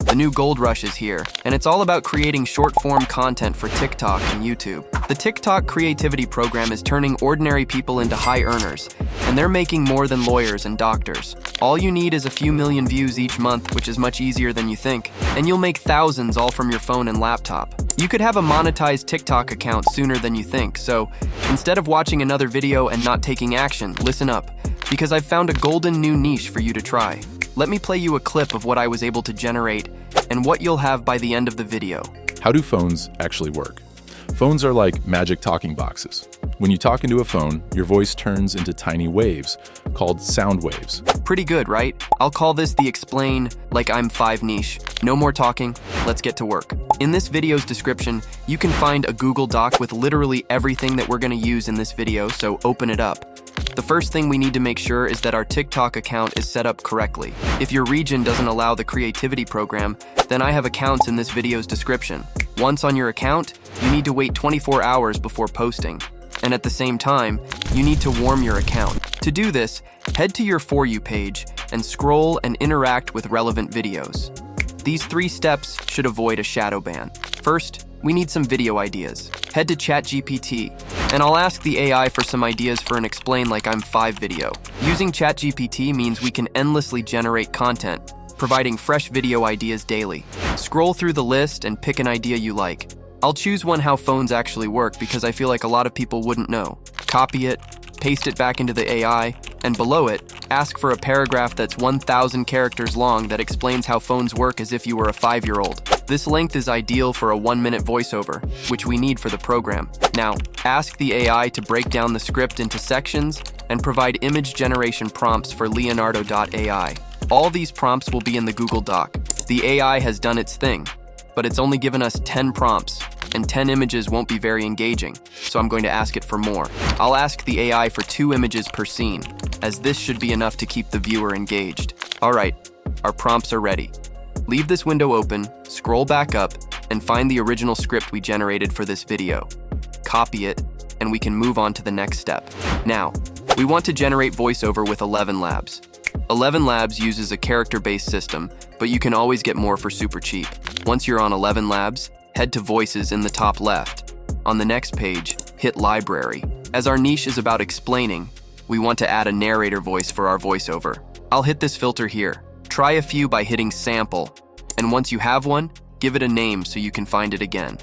The new gold rush is here, and it's all about creating short-form content for TikTok and YouTube. The TikTok creativity program is turning ordinary people into high earners, and they're making more than lawyers and doctors. All you need is a few million views each month, which is much easier than you think, and you'll make thousands all from your phone and laptop. You could have a monetized TikTok account sooner than you think, so instead of watching another video and not taking action, listen up, because I've found a golden new niche for you to try. Let me play you a clip of what I was able to generate and what you'll have by the end of the video. How do phones actually work? Phones are like magic talking boxes. When you talk into a phone, your voice turns into tiny waves, called sound waves. Pretty good, right? I'll call this the explain like I'm 5 niche. No more talking, let's get to work. In this video's description, you can find a Google Doc with literally everything that we're gonna use in this video, so open it up. The first thing we need to make sure is that our TikTok account is set up correctly. If your region doesn't allow the creativity program, then I have accounts in this video's description. Once on your account, you need to wait 24 hours before posting. And at the same time, you need to warm your account. To do this, head to your For You page and scroll and interact with relevant videos. These 3 steps should avoid a shadow ban. First, we need some video ideas. Head to ChatGPT, and I'll ask the AI for some ideas for an Explain Like I'm 5 video. Using ChatGPT means we can endlessly generate content, providing fresh video ideas daily. Scroll through the list and pick an idea you like. I'll choose one how phones actually work because I feel like a lot of people wouldn't know. Copy it, paste it back into the AI, and below it, ask for a paragraph that's 1,000 characters long that explains how phones work as if you were a 5-year-old. This length is ideal for a 1-minute voiceover, which we need for the program. Now, ask the AI to break down the script into sections and provide image generation prompts for Leonardo.ai. All these prompts will be in the Google Doc. The AI has done its thing, but it's only given us 10 prompts, and 10 images won't be very engaging, so I'm going to ask it for more. I'll ask the AI for 2 images per scene, as this should be enough to keep the viewer engaged. Alright, our prompts are ready. Leave this window open, scroll back up, and find the original script we generated for this video. Copy it, and we can move on to the next step. Now, we want to generate voiceover with ElevenLabs. ElevenLabs uses a character-based system, but you can always get more for super cheap. Once you're on ElevenLabs, head to Voices in the top left. On the next page, hit Library. As our niche is about explaining, we want to add a narrator voice for our voiceover. I'll hit this filter here. Try a few by hitting Sample, and once you have one, give it a name so you can find it again,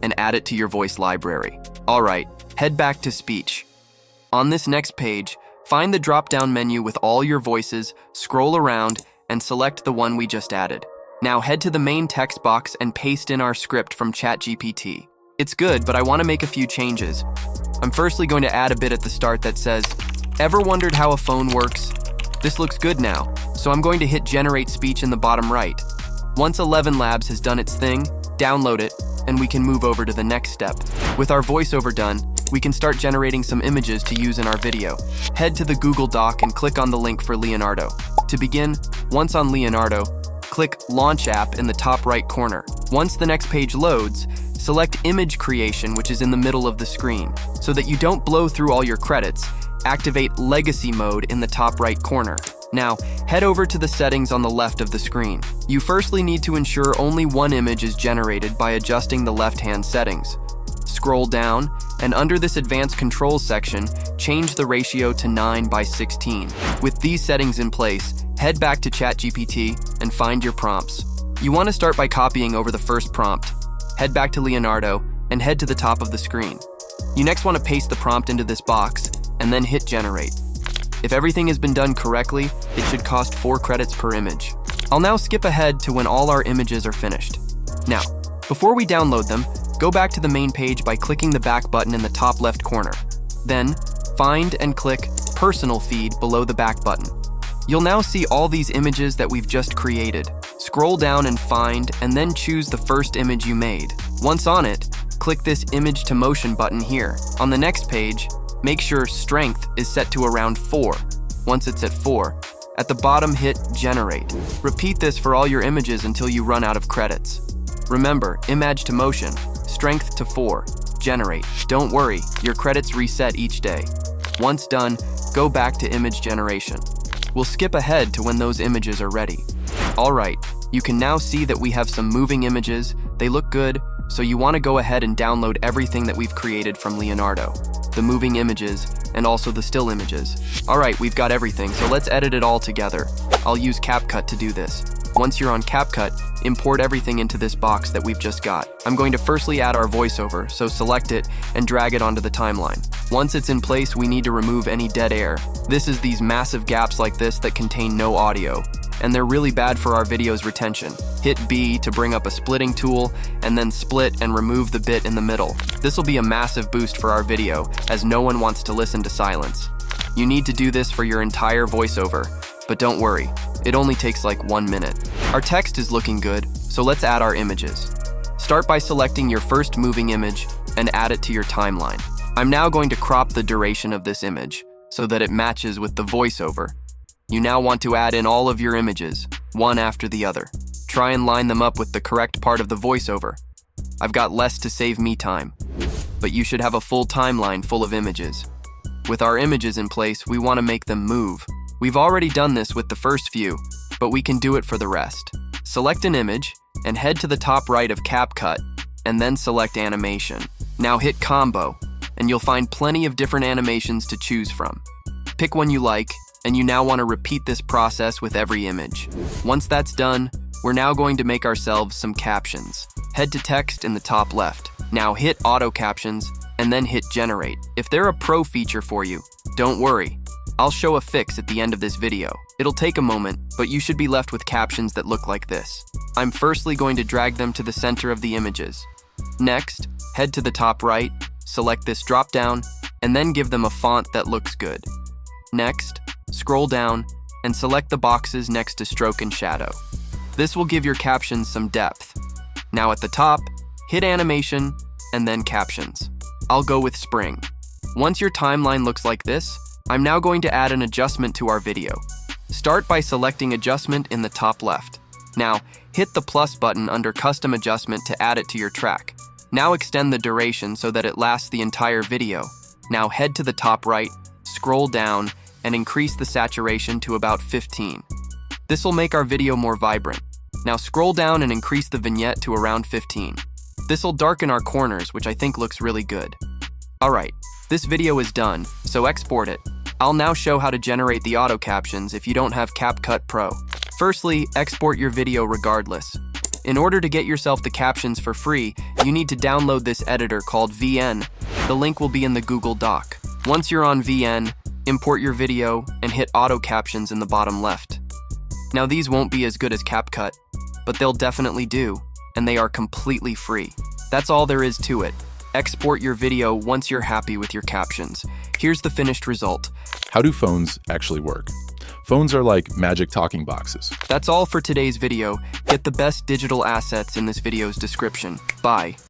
and add it to your voice library. Alright, head back to Speech. On this next page, find the drop-down menu with all your voices, scroll around, and select the one we just added. Now head to the main text box and paste in our script from ChatGPT. It's good, but I want to make a few changes. I'm firstly going to add a bit at the start that says, "Ever wondered how a phone works?" This looks good now, so I'm going to hit Generate Speech in the bottom right. Once ElevenLabs has done its thing, download it, and we can move over to the next step. With our voiceover done, we can start generating some images to use in our video. Head to the Google Doc and click on the link for Leonardo. To begin, once on Leonardo, click Launch App in the top right corner. Once the next page loads, select Image Creation, which is in the middle of the screen. So that you don't blow through all your credits, activate Legacy Mode in the top right corner. Now, head over to the settings on the left of the screen. You firstly need to ensure only one image is generated by adjusting the left-hand settings. Scroll down, and under this Advanced Controls section, change the ratio to 9:16. With these settings in place, head back to ChatGPT and find your prompts. You want to start by copying over the first prompt. Head back to Leonardo, and head to the top of the screen. You next want to paste the prompt into this box, and then hit Generate. If everything has been done correctly, it should cost 4 credits per image. I'll now skip ahead to when all our images are finished. Now, before we download them, go back to the main page by clicking the back button in the top left corner. Then, find and click Personal Feed below the back button. You'll now see all these images that we've just created. Scroll down and find, and then choose the first image you made. Once on it, click this Image to Motion button here. On the next page, make sure Strength is set to around 4. Once it's at 4, at the bottom hit Generate. Repeat this for all your images until you run out of credits. Remember, Image to Motion, Strength to 4, Generate. Don't worry, your credits reset each day. Once done, go back to image generation. We'll skip ahead to when those images are ready. Alright, You can now see that we have some moving images. They look good, so you want to go ahead and download everything that we've created from Leonardo. The moving images, and also the still images. Alright, we've got everything, so let's edit it all together. I'll use CapCut to do this. Once you're on CapCut, import everything into this box that we've just got. I'm going to firstly add our voiceover, so select it and drag it onto the timeline. Once it's in place, we need to remove any dead air. This is these massive gaps like this that contain no audio, and they're really bad for our video's retention. Hit B to bring up a splitting tool, and then split and remove the bit in the middle. This will be a massive boost for our video, as no one wants to listen to silence. You need to do this for your entire voiceover, but don't worry, it only takes like 1 minute. Our text is looking good, so let's add our images. Start by selecting your first moving image and add it to your timeline. I'm now going to crop the duration of this image so that it matches with the voiceover. You now want to add in all of your images, one after the other. Try and line them up with the correct part of the voiceover. I've got less to save me time, but you should have a full timeline full of images. With our images in place, we want to make them move. We've already done this with the first few, but we can do it for the rest. Select an image and head to the top right of CapCut, and then select Animation. Now hit Combo, and you'll find plenty of different animations to choose from. Pick one you like, and you now want to repeat this process with every image. Once that's done, we're now going to make ourselves some captions. Head to text in the top left. Now hit Auto Captions, and then hit Generate. If they're a pro feature for you, don't worry. I'll show a fix at the end of this video. It'll take a moment, but you should be left with captions that look like this. I'm firstly going to drag them to the center of the images. Next, head to the top right, select this drop-down, and then give them a font that looks good. Next, scroll down and select the boxes next to stroke and shadow. This will give your captions some depth. Now at the top, hit Animation and then Captions. I'll go with Spring. Once your timeline looks like this, I'm now going to add an adjustment to our video. Start by selecting Adjustment in the top left. Now, hit the plus button under Custom Adjustment to add it to your track. Now extend the duration so that it lasts the entire video. Now head to the top right, scroll down, and increase the saturation to about 15. This will make our video more vibrant. Now scroll down and increase the vignette to around 15. This will darken our corners, which I think looks really good. Alright, this video is done, so export it. I'll now show how to generate the auto captions if you don't have CapCut Pro. Firstly, export your video regardless. In order to get yourself the captions for free, you need to download this editor called VN. The link will be in the Google Doc. Once you're on VN, import your video and hit auto captions in the bottom left. Now these won't be as good as CapCut, but they'll definitely do, and they are completely free. That's all there is to it. Export your video once you're happy with your captions. Here's the finished result. How do phones actually work? Phones are like magic talking boxes. That's all for today's video. Get the best digital assets in this video's description. Bye.